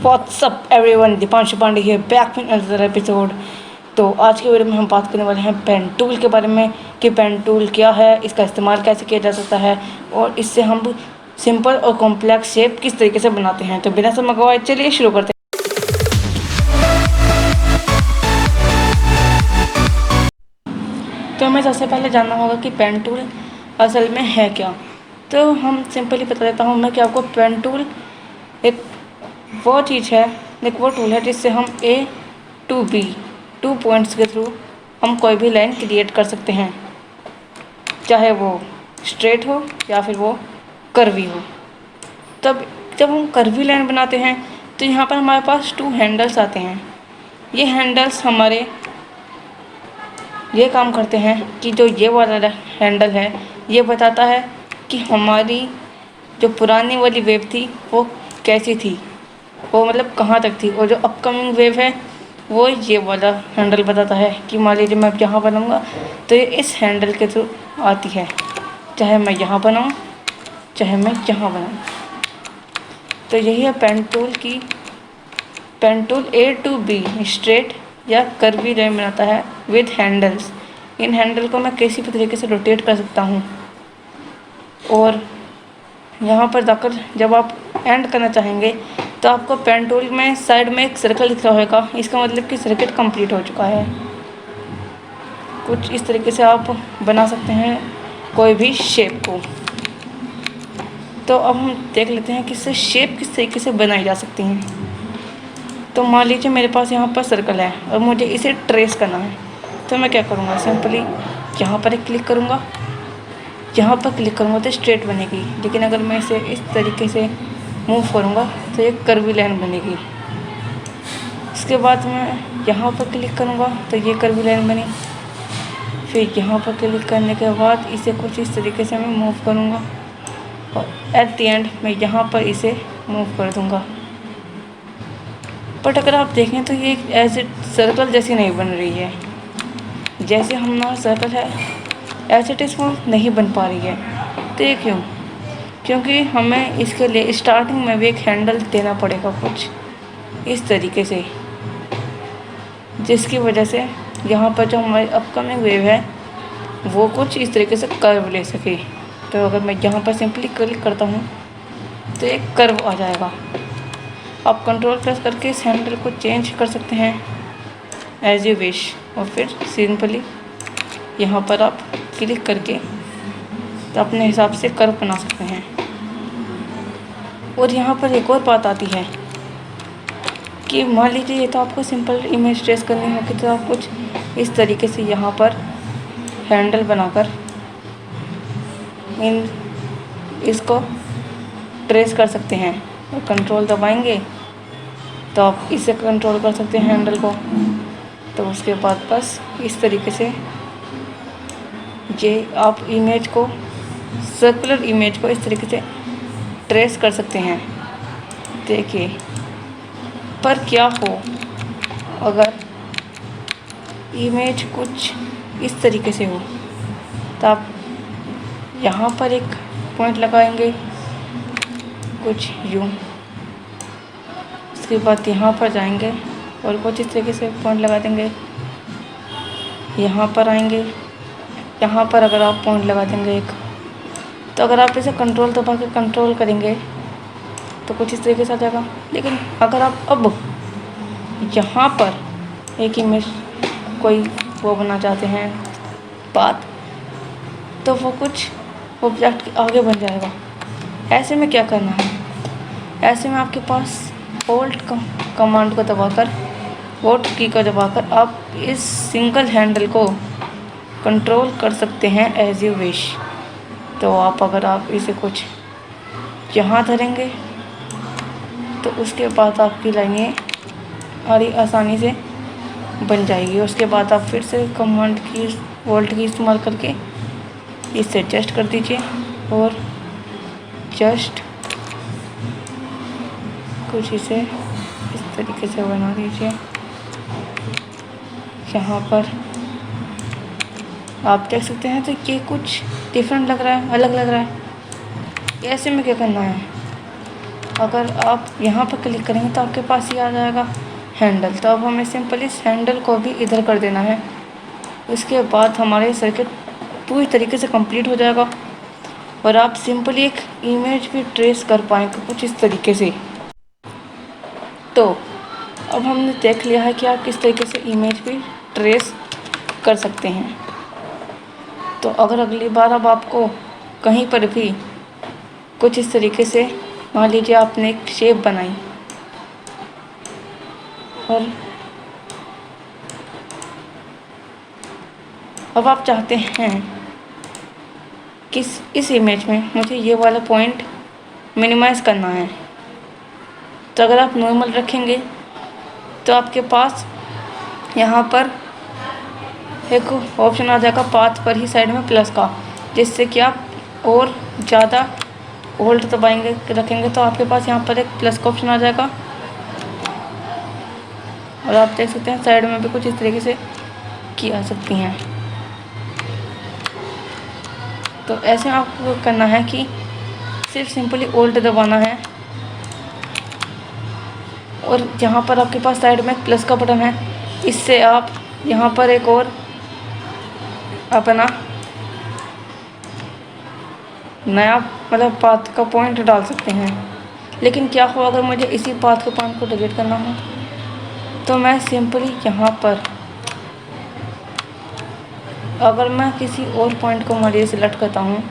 WhatsApp everyone, Dipanshu Pandey here back with another episode. तो आज के वीडियो में हम बात करने वाले हैं पेन टूल के बारे में कि पेन टूल क्या है, इसका इस्तेमाल कैसे किया जा सकता है और इससे हम सिंपल और कॉम्प्लेक्स शेप किस तरीके से बनाते हैं। तो बिना समय गवाए चलिए शुरू करते हैं। तो हमें सबसे पहले जानना होगा कि पेन टूल असल में है क्या। तो हम सिंपली बता देता हूँ मैं कि आपको पेन टूल एक वो चीज़ है, एक वो टूल है जिससे हम A to B 2 पॉइंट्स के थ्रू हम कोई भी लाइन क्रिएट कर सकते हैं, चाहे वो स्ट्रेट हो या फिर वो कर्वी हो। तब जब हम कर्वी लाइन बनाते हैं तो यहाँ पर हमारे पास 2 हैंडल्स आते हैं। ये हैंडल्स हमारे ये काम करते हैं कि जो ये वाला हैंडल है ये बताता है कि हमारी जो पुरानी वाली वेव थी वो कैसी थी, वो मतलब कहाँ तक थी, और जो अपकमिंग वेव है वो ये वाला हैंडल बताता है कि मान लीजिए मैं अब यहाँ बनाऊँगा तो ये इस हैंडल के थ्रू आती है, चाहे मैं यहाँ बनाऊँ चाहे मैं यहाँ बनाऊँ। तो यही है पेन टूल की। Pen tool A to B straight या कर्वी लाइन बनाता है विद हैंडल्स। इन हैंडल को मैं किसी भी तरीके से रोटेट कर सकता हूँ और यहाँ पर जाकर जब आप एंड करना चाहेंगे तो आपको पेन टूल में साइड में एक सर्कल दिख रहा होगा, इसका मतलब कि सर्किट कंप्लीट हो चुका है। कुछ इस तरीके से आप बना सकते हैं कोई भी शेप को। तो अब हम देख लेते हैं कि इससे शेप किस तरीके से बनाई जा सकती हैं। तो मान लीजिए मेरे पास यहाँ पर सर्कल है और मुझे इसे ट्रेस करना है, तो मैं क्या करूँगा, सिंपली यहाँ पर एक क्लिक करूँगा, यहाँ पर क्लिक करूँगा तो स्ट्रेट बनेगी। लेकिन अगर मैं इसे इस तरीके से मूव करूँगा तो एक कर्वी लाइन बनेगी। उसके बाद मैं यहाँ पर क्लिक करूँगा तो ये कर्वी लाइन बनी। फिर यहाँ पर क्लिक करने के बाद इसे कुछ इस तरीके से मैं मूव करूँगा और एट द एंड मैं यहाँ पर इसे मूव कर दूँगा। बट अगर आप देखें तो ये एज ए सर्कल जैसी नहीं बन रही है, जैसे हमारा सर्कल है एज इट इज़ वो नहीं बन पा रही है। तो ये क्यों? क्योंकि हमें इसके लिए स्टार्टिंग में भी एक हैंडल देना पड़ेगा कुछ इस तरीके से, जिसकी वजह से यहाँ पर जो हमारी अपकमिंग वेव है वो कुछ इस तरीके से कर्व ले सके। तो अगर मैं यहाँ पर सिंपली क्लिक करता हूँ तो एक कर्व आ जाएगा। आप कंट्रोल प्रेस करके इस हैंडल को चेंज कर सकते हैं एज यू विश, और फिर सिंपली यहाँ पर आप क्लिक करके तो अपने हिसाब से कर्व बना सकते हैं। और यहाँ पर एक और बात आती है कि मान लीजिए ये तो आपको सिंपल इमेज ट्रेस करनी होगी, तो आप कुछ इस तरीके से यहाँ पर हैंडल बनाकर इसको ट्रेस कर सकते हैं और कंट्रोल दबाएंगे तो आप इसे कंट्रोल कर सकते हैं हैंडल को। तो उसके बाद बस इस तरीके से ये आप इमेज को, सर्कुलर इमेज को इस तरीके से ट्रेस कर सकते हैं। देखिए, पर क्या हो अगर इमेज कुछ इस तरीके से हो, तो आप यहाँ पर एक पॉइंट लगाएंगे कुछ यूँ, उसके बाद यहाँ पर जाएंगे और कुछ इस तरीके से पॉइंट लगा देंगे। यहाँ पर आएंगे, यहाँ पर अगर आप पॉइंट लगा देंगे एक, तो अगर आप इसे कंट्रोल दबा के कंट्रोल करेंगे तो कुछ इस तरीके से आ जाएगा। लेकिन अगर आप अब यहाँ पर एक इमेज कोई वो बनना चाहते हैं बात, तो वो कुछ ऑब्जेक्ट आगे बन जाएगा। ऐसे में क्या करना है, ऐसे में आपके पास होल्ड कमांड को दबाकर, होल्ड की को दबाकर आप इस सिंगल हैंडल को कंट्रोल कर सकते हैं एज यू विश। तो अगर आप इसे कुछ यहाँ धरेंगे तो उसके बाद आपकी लाइनें बड़ी आसानी से बन जाएगी। उसके बाद आप फिर से कमांड की, होल्ड की इस्तेमाल करके इसे एडजस्ट कर दीजिए और जस्ट कुछ इसे इस तरीके से बना दीजिए। यहाँ पर आप देख सकते हैं तो ये कुछ डिफरेंट लग रहा है, अलग लग रहा है। ऐसे में क्या करना है, अगर आप यहाँ पर क्लिक करेंगे तो आपके पास ये आ जाएगा हैंडल। तो अब हमें सिंपली इस हैंडल को भी इधर कर देना है। इसके बाद हमारे सर्किट पूरी तरीके से कंप्लीट हो जाएगा और आप सिंपली एक इमेज भी ट्रेस कर पाएंगे कुछ इस तरीके से। तो अब हमने देख लिया है कि आप किस तरीके से इमेज भी ट्रेस कर सकते हैं। तो अगर अगली बार अब आपको कहीं पर भी कुछ इस तरीके से, मान लीजिए आपने एक शेप बनाई और अब आप चाहते हैं कि इस इमेज में मुझे ये वाला पॉइंट मिनिमाइज़ करना है, तो अगर आप नॉर्मल रखेंगे तो आपके पास यहाँ पर एक ऑप्शन आ जाएगा पाथ पर ही साइड में प्लस का, जिससे कि आप और ज़्यादा होल्ड दबाएंगे रखेंगे तो आपके पास यहाँ पर एक प्लस का ऑप्शन आ जाएगा। और आप देख सकते हैं साइड में भी कुछ इस तरीके से की आ सकती हैं। तो ऐसे आपको करना है कि सिर्फ सिंपली ओल्ट दबाना है और जहाँ पर आपके पास साइड में प्लस का बटन है, इससे आप यहाँ पर एक और अपना नया मतलब पाथ का पॉइंट डाल सकते हैं। लेकिन क्या हो अगर मुझे इसी पाथ के पॉइंट को डिलीट करना हो, तो मैं सिंपली यहाँ पर अगर मैं किसी और पॉइंट को मान लीजिए सिलेक्ट करता हूँ,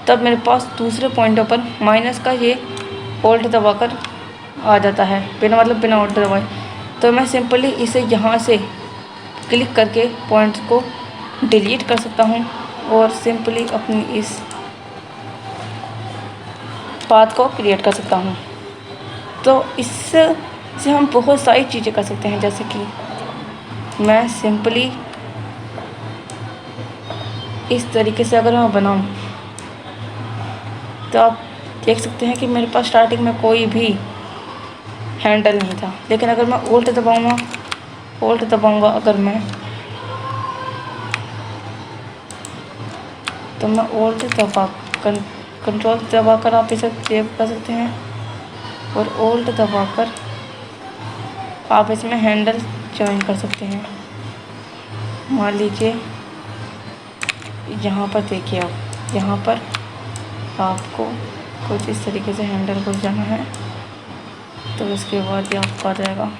तब मेरे पास दूसरे पॉइंटों पर माइनस का ये ओल्ट दबाकर आ जाता है, बिना ओल्ट दबाए। तो मैं सिंपली इसे यहाँ से क्लिक करके पॉइंट्स को डिलीट कर सकता हूँ और सिंपली अपनी इस पाथ को क्रिएट कर सकता हूँ। तो इससे हम बहुत सारी चीज़ें कर सकते हैं, जैसे कि मैं सिंपली इस तरीके से अगर मैं बनाऊँ तो आप देख सकते हैं कि मेरे पास स्टार्टिंग में कोई भी हैंडल नहीं था, लेकिन अगर मैं ओल्ट दबाऊँगा अगर मैं, तो मैं ओल्ट दबा कंट्रोल दबाकर आप इसे सेव कर सकते हैं और ओल्ट दबाकर आप इसमें हैंडल ज्वाइन कर सकते हैं। मान लीजिए यहाँ पर देखिए, आप यहाँ पर आपको कुछ इस तरीके से हैंडल को जाना है, तो इसके बाद ये आपको आ जाएगा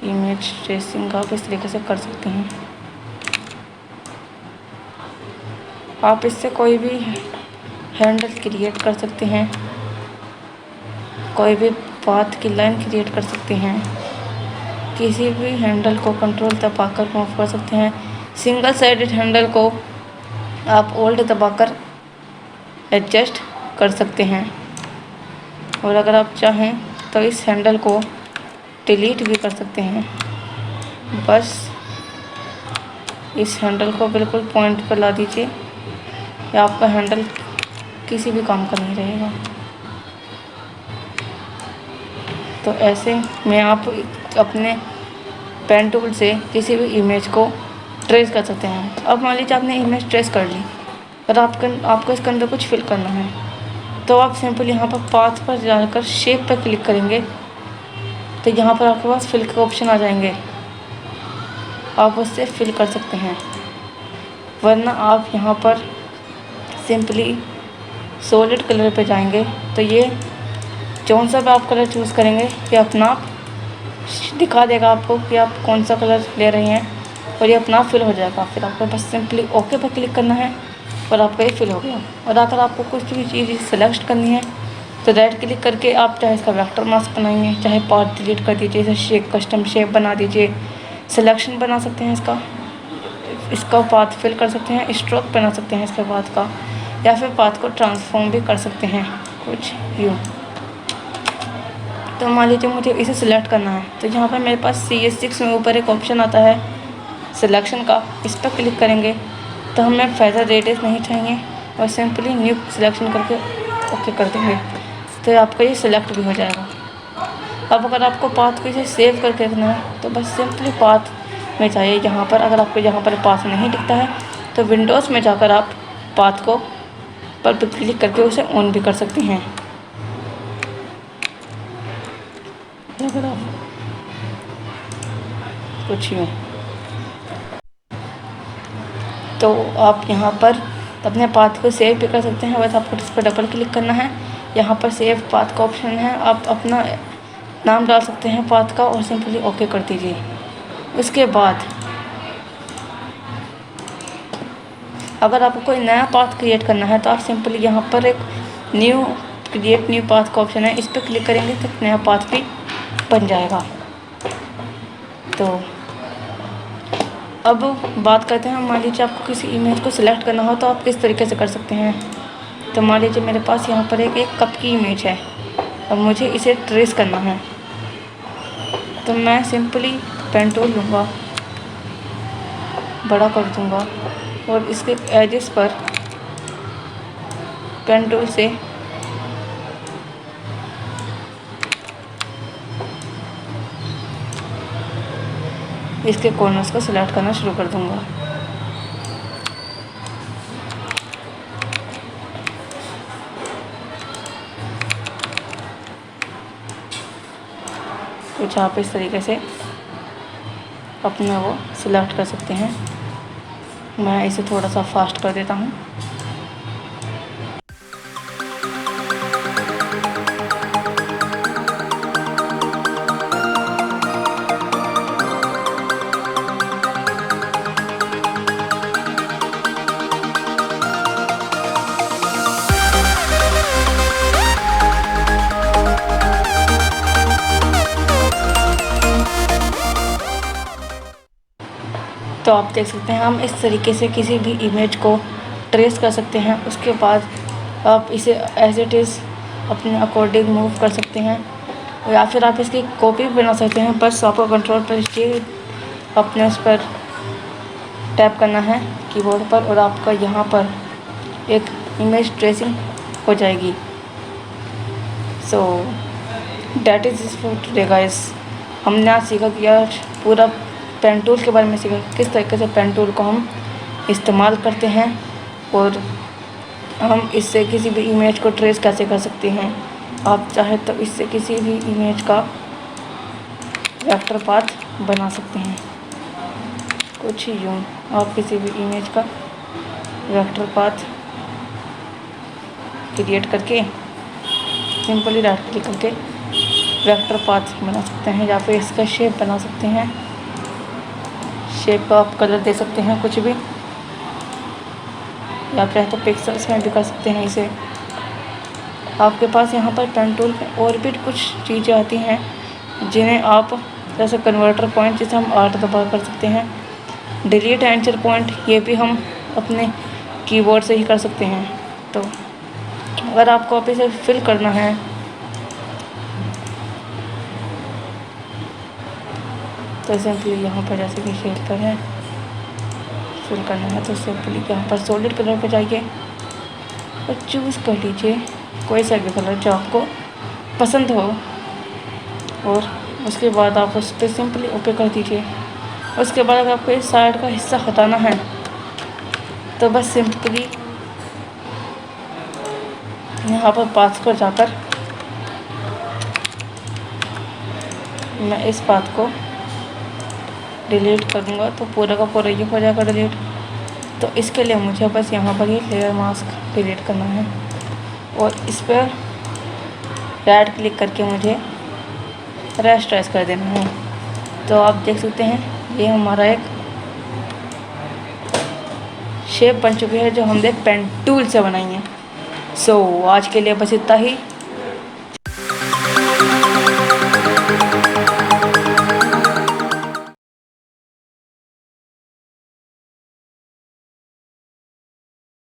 इमेज ट्रेसिंग। आप इस तरीके से कर सकते हैं। आप इससे कोई भी हैंडल क्रिएट कर सकते हैं, कोई भी पाथ की लाइन क्रिएट कर सकते हैं, किसी भी हैंडल को कंट्रोल दबाकर मूव कर सकते हैं। सिंगल साइडेड हैंडल को आप ओल्ट दबाकर एडजस्ट कर सकते हैं और अगर आप चाहें तो इस हैंडल को डिलीट भी कर सकते हैं। बस इस हैंडल को बिल्कुल पॉइंट पर ला दीजिए या आपका हैंडल किसी भी काम का नहीं रहेगा। तो ऐसे में आप अपने पेन टूल से किसी भी इमेज को ट्रेस कर सकते हैं। अब मान लीजिए आपने इमेज ट्रेस कर ली और आपको इसके अंदर कुछ फिल करना है, तो आप सिंपल यहाँ पर पाथ पर जाकर शेप पर क्लिक करेंगे तो यहाँ पर आपके पास फिल के ऑप्शन आ जाएंगे, आप उससे फिल कर सकते हैं। वरना आप यहाँ पर सिंपली सॉलिड कलर पे जाएंगे तो ये कौन सा भी आप कलर चूज़ करेंगे ये अपना आप दिखा देगा आपको कि आप कौन सा कलर ले रहे हैं और ये अपना फिल हो जाएगा। फिर आपको बस सिंपली ओके पर क्लिक करना है और आपका ये फिल हो गया। और अगर आपको कुछ भी चीज़ सेलेक्ट करनी है तो राइट क्लिक करके आप चाहे इसका वेक्टर मास्क बनाएंगे, चाहे पार्ट डिलीट कर दीजिए, इसे शेप कस्टम शेप बना दीजिए, सिलेक्शन बना सकते हैं इसका पाथ फिल कर सकते हैं, स्ट्रोक बना सकते हैं इसके पाथ का, या फिर पाथ को ट्रांसफॉर्म भी कर सकते हैं कुछ यूँ। तो मान लीजिए मुझे इसे सिलेक्ट करना है तो यहाँ पर मेरे पास CS6 में ऊपर एक ऑप्शन आता है सिलेक्शन का, इस पर क्लिक करेंगे तो हमें फेदर रेडियस नहीं चाहिए और सिंपली न्यू सिलेक्शन करके ओके कर देंगे तो आपका ये सिलेक्ट भी हो जाएगा। अब अगर आपको पाथ को इसे सेव करके रखना है तो बस सिंपली पाथ में चाहिए यहाँ पर। अगर आपको यहाँ पर पाथ नहीं दिखता है तो विंडोज़ में जाकर आप पाथ को पर क्लिक करके उसे ऑन भी कर सकते हैं। अगर आप कुछ यूँ तो आप यहाँ पर अपने पाथ को सेव भी कर सकते हैं। बस आपको इस पर डबल क्लिक करना है। यहाँ पर सेव पाथ का ऑप्शन है, आप अपना नाम डाल सकते हैं पाथ का और सिंपली ओके कर दीजिए। उसके बाद अगर आपको कोई नया पाथ क्रिएट करना है तो आप सिंपली यहाँ पर एक क्रिएट न्यू पाथ का ऑप्शन है, इस पर क्लिक करेंगे तो नया पाथ भी बन जाएगा। तो अब बात करते हैं, मान लीजिए आपको किसी इमेज को सिलेक्ट करना हो तो आप किस तरीके से कर सकते हैं। तो मान लीजिए मेरे पास यहाँ पर एक कप की इमेज है, अब मुझे इसे ट्रेस करना है। तो मैं सिंपली पेन टूल लूँगा, बड़ा कर दूँगा और इसके एजेस पर पेन टूल से इसके कॉर्नर्स को सिलेक्ट करना शुरू कर दूँगा। कुछ आप इस तरीके से अपना वो सिलेक्ट कर सकते हैं। मैं इसे थोड़ा सा फास्ट कर देता हूँ। तो आप देख सकते हैं हम इस तरीके से किसी भी इमेज को ट्रेस कर सकते हैं। उसके बाद आप इसे एज इट इज़ अपने अकॉर्डिंग मूव कर सकते हैं, या फिर आप इसकी कॉपी भी बना सकते हैं। बस आपको कंट्रोल पर अपने उस पर टैप करना है कीबोर्ड पर और आपका यहाँ पर एक इमेज ट्रेसिंग हो जाएगी। So that is for today guys. हमने आज सीखा कि यार पूरा पेन टूल के बारे में सीखा, किस तरीके से पेन टूल को हम इस्तेमाल करते हैं और हम इससे किसी भी इमेज को ट्रेस कैसे कर सकते हैं। आप चाहे तो इससे किसी भी इमेज का वेक्टर पाथ बना सकते हैं। कुछ यूँ आप किसी भी इमेज का वेक्टर पाथ क्रिएट करके सिंपली राइट क्लिक करके वेक्टर पाथ बना सकते हैं, या फिर इसका शेप बना सकते हैं। शेप का आप कलर दे सकते हैं कुछ भी, या फिर तो पिक्सल्स में भी कर सकते हैं इसे। आपके पास यहाँ पर पेन टूल में और भी कुछ चीज़ें आती हैं जिन्हें आप जैसे कन्वर्टर पॉइंट, जिसे हम आर्ट दबा कर सकते हैं। डिलीट एंचर पॉइंट, ये भी हम अपने कीबोर्ड से ही कर सकते हैं। तो अगर आपको आप इसे फिल करना है तो सिंपली यहाँ पर जैसे कि शेप पर है फिल करना है तो सिंपली यहाँ पर सॉलिड कलर पर जाइए और चूज़ कर लीजिए कोई सा भी कलर जो आपको पसंद हो, और उसके बाद आप उस पर सिंपली ओके कर दीजिए। उसके बाद अगर आपको इस साइड का हिस्सा हटाना है तो बस सिंपली यहाँ पर पाथ पर जाकर मैं इस पाथ को डिलीट करूँगा तो पूरा का पूरा ये हो जाएगा डिलीट। तो इसके लिए मुझे बस यहाँ पर ये लेयर मास्क डिलीट करना है और इस पर राइट क्लिक करके मुझे रेस्ट्राइज कर देना है। तो आप देख सकते हैं ये हमारा एक शेप बन चुकी है जो हमने पेन टूल से बनाई है। सो आज के लिए बस इतना ही।